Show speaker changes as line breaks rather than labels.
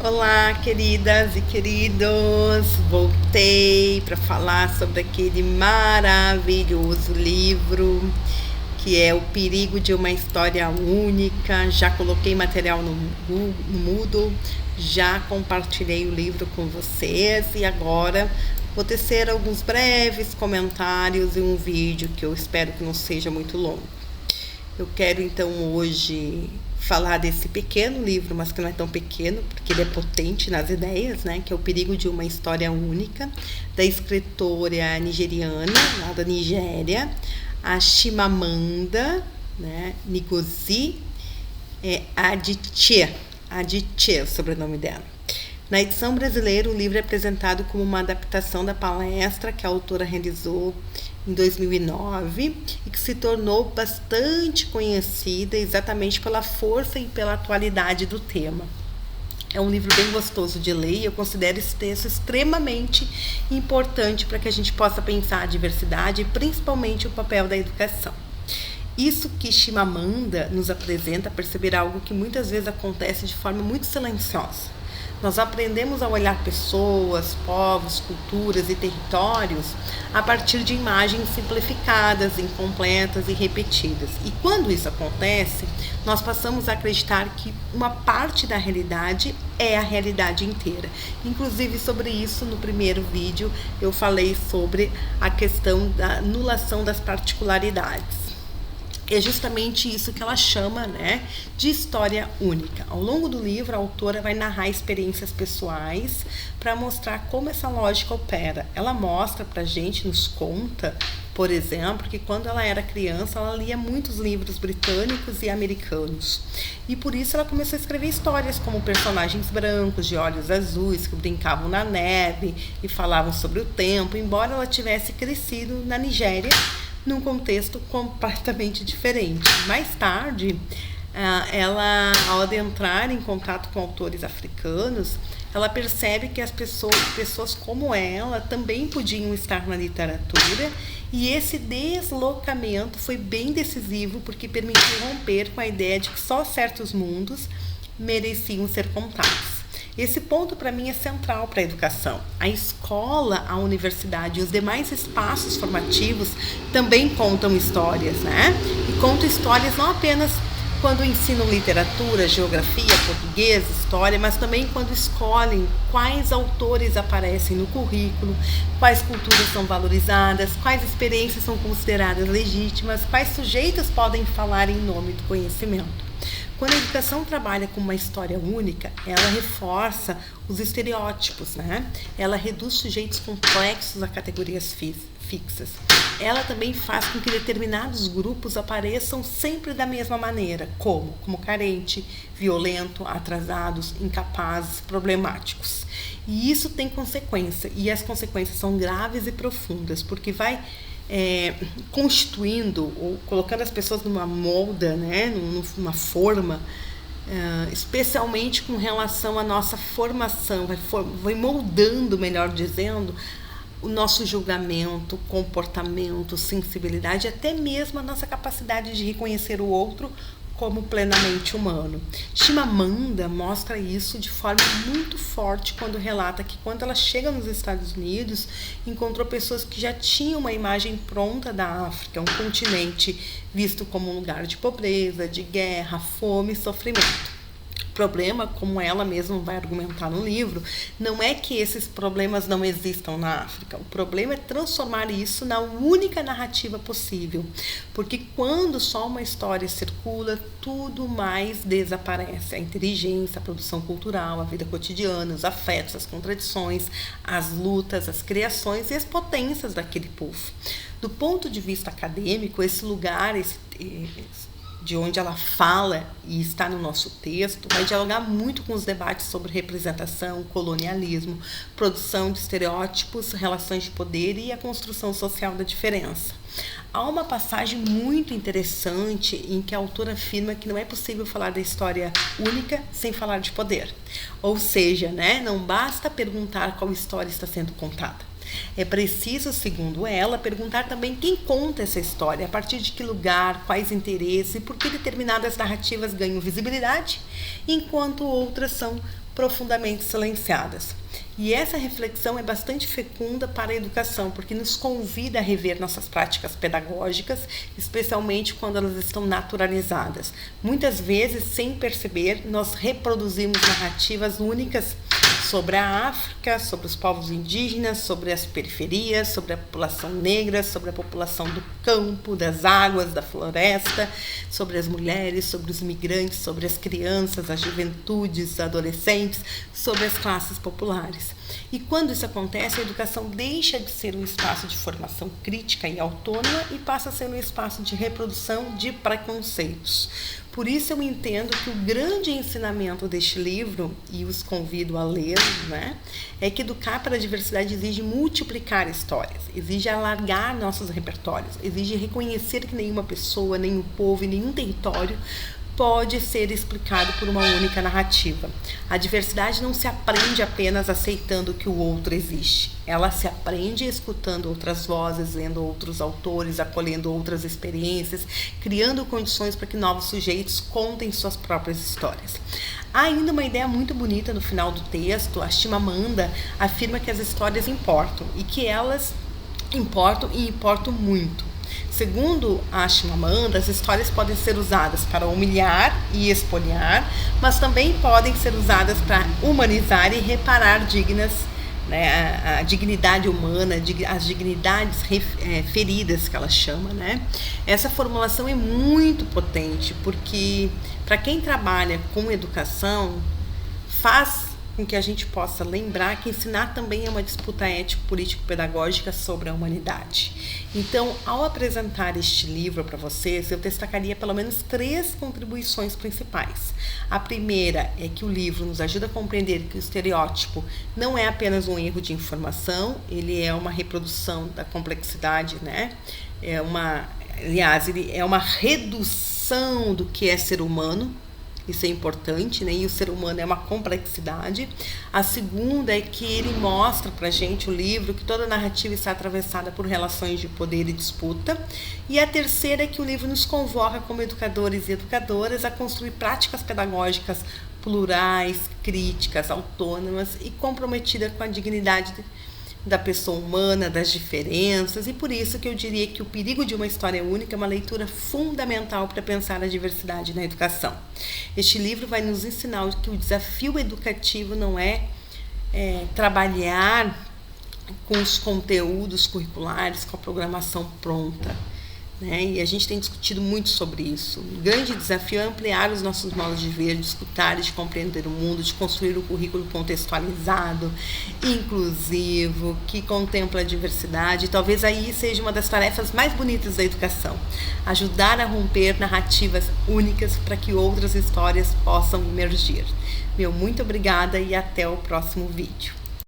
Olá, queridas e queridos! Voltei para falar sobre aquele maravilhoso livro que é O Perigo de uma História Única. Já coloquei material no Moodle, já compartilhei o livro com vocês e agora vou tecer alguns breves comentários e um vídeo que eu espero que não seja muito longo. Eu quero então hoje falar desse pequeno livro, mas que não é tão pequeno, porque ele é potente nas ideias, né? Que é O Perigo de uma História Única, da escritora nigeriana, lá da Nigéria, a Chimamanda, né? Ngozi Adichie, é o sobrenome dela. Na edição brasileira, o livro é apresentado como uma adaptação da palestra que a autora realizou em 2009 e que se tornou bastante conhecida exatamente pela força e pela atualidade do tema. É um livro bem gostoso de ler e eu considero esse texto extremamente importante para que a gente possa pensar a diversidade e principalmente o papel da educação. Isso que Chimamanda nos apresenta perceber algo que muitas vezes acontece de forma muito silenciosa. Nós aprendemos a olhar pessoas, povos, culturas e territórios a partir de imagens simplificadas, incompletas e repetidas. E quando isso acontece, nós passamos a acreditar que uma parte da realidade é a realidade inteira. Inclusive, sobre isso, no primeiro vídeo, eu falei sobre a questão da anulação das particularidades. É justamente isso que ela chama, né, de história única. Ao longo do livro, a autora vai narrar experiências pessoais para mostrar como essa lógica opera. Ela mostra para a gente, nos conta, por exemplo, que quando ela era criança, ela lia muitos livros britânicos e americanos. E por isso ela começou a escrever histórias como personagens brancos, de olhos azuis, que brincavam na neve e falavam sobre o tempo, embora ela tivesse crescido na Nigéria, num contexto completamente diferente. Mais tarde, ela, ao adentrar em contato com autores africanos, ela percebe que as pessoas como ela também podiam estar na literatura, e esse deslocamento foi bem decisivo porque permitiu romper com a ideia de que só certos mundos mereciam ser contados. Esse ponto, para mim, é central para a educação. A escola, a universidade e os demais espaços formativos também contam histórias, né? E contam histórias não apenas quando ensinam literatura, geografia, português, história, mas também quando escolhem quais autores aparecem no currículo, quais culturas são valorizadas, quais experiências são consideradas legítimas, quais sujeitos podem falar em nome do conhecimento. Quando a educação trabalha com uma história única, ela reforça os estereótipos, né? Ela reduz sujeitos complexos a categorias fixas. Ela também faz com que determinados grupos apareçam sempre da mesma maneira, como carente, violento, atrasados, incapazes, problemáticos. E isso tem consequência, e as consequências são graves e profundas, porque vai constituindo ou colocando as pessoas numa molda, né, numa forma, especialmente com relação à nossa formação, vai moldando, melhor dizendo, o nosso julgamento, comportamento, sensibilidade, até mesmo a nossa capacidade de reconhecer o outro como plenamente humano. Chimamanda mostra isso de forma muito forte quando relata que quando ela chega nos Estados Unidos, encontrou pessoas que já tinham uma imagem pronta da África, um continente visto como um lugar de pobreza, de guerra, fome e sofrimento. O problema, como ela mesma vai argumentar no livro, não é que esses problemas não existam na África. O problema é transformar isso na única narrativa possível. Porque quando só uma história circula, tudo mais desaparece. A inteligência, a produção cultural, a vida cotidiana, os afetos, as contradições, as lutas, as criações e as potências daquele povo. Do ponto de vista acadêmico, esse lugar, de onde ela fala e está no nosso texto, vai dialogar muito com os debates sobre representação, colonialismo, produção de estereótipos, relações de poder e a construção social da diferença. Há uma passagem muito interessante em que a autora afirma que não é possível falar da história única sem falar de poder. Ou seja, né, não basta perguntar qual história está sendo contada. É preciso, segundo ela, perguntar também quem conta essa história, a partir de que lugar, quais interesses e por que determinadas narrativas ganham visibilidade, enquanto outras são profundamente silenciadas. E essa reflexão é bastante fecunda para a educação, porque nos convida a rever nossas práticas pedagógicas, especialmente quando elas estão naturalizadas. Muitas vezes, sem perceber, nós reproduzimos narrativas únicas sobre a África, sobre os povos indígenas, sobre as periferias, sobre a população negra, sobre a população do campo, das águas, da floresta, sobre as mulheres, sobre os migrantes, sobre as crianças, as juventudes, adolescentes, sobre as classes populares. E quando isso acontece, a educação deixa de ser um espaço de formação crítica e autônoma e passa a ser um espaço de reprodução de preconceitos. Por isso eu entendo que o grande ensinamento deste livro, e os convido a ler, né, é que educar para a diversidade exige multiplicar histórias, exige alargar nossos repertórios, exige reconhecer que nenhuma pessoa, nenhum povo e nenhum território pode ser explicado por uma única narrativa. A diversidade não se aprende apenas aceitando que o outro existe. Ela se aprende escutando outras vozes, lendo outros autores, acolhendo outras experiências, criando condições para que novos sujeitos contem suas próprias histórias. Há ainda uma ideia muito bonita no final do texto. A Chimamanda afirma que as histórias importam e que elas importam e importam muito. Segundo a Chimamanda, as histórias podem ser usadas para humilhar e espoliar, mas também podem ser usadas para humanizar e reparar a dignidade humana, as dignidades feridas que ela chama, né? Essa formulação é muito potente, porque para quem trabalha com educação, faz com que a gente possa lembrar que ensinar também é uma disputa ético-político-pedagógica sobre a humanidade. Então, ao apresentar este livro para vocês, eu destacaria pelo menos 3 contribuições principais. A primeira é que o livro nos ajuda a compreender que o estereótipo não é apenas um erro de informação, ele é uma reprodução da complexidade, né? Ele é uma redução do que é ser humano. Isso é importante, né? E o ser humano é uma complexidade. A segunda é que ele mostra pra gente, o livro, que toda narrativa está atravessada por relações de poder e disputa. E a terceira é que o livro nos convoca como educadores e educadoras a construir práticas pedagógicas plurais, críticas, autônomas e comprometidas com a dignidade da pessoa humana, das diferenças, e por isso que eu diria que O Perigo de uma História Única é uma leitura fundamental para pensar a diversidade na educação. Este livro vai nos ensinar que o desafio educativo não é trabalhar com os conteúdos curriculares, com a programação pronta, né? E a gente tem discutido muito sobre isso. O grande desafio é ampliar os nossos modos de ver, de escutar e de compreender o mundo, de construir um currículo contextualizado, inclusivo, que contempla a diversidade. Talvez aí seja uma das tarefas mais bonitas da educação, ajudar a romper narrativas únicas para que outras histórias possam emergir. Muito obrigada e até o próximo vídeo.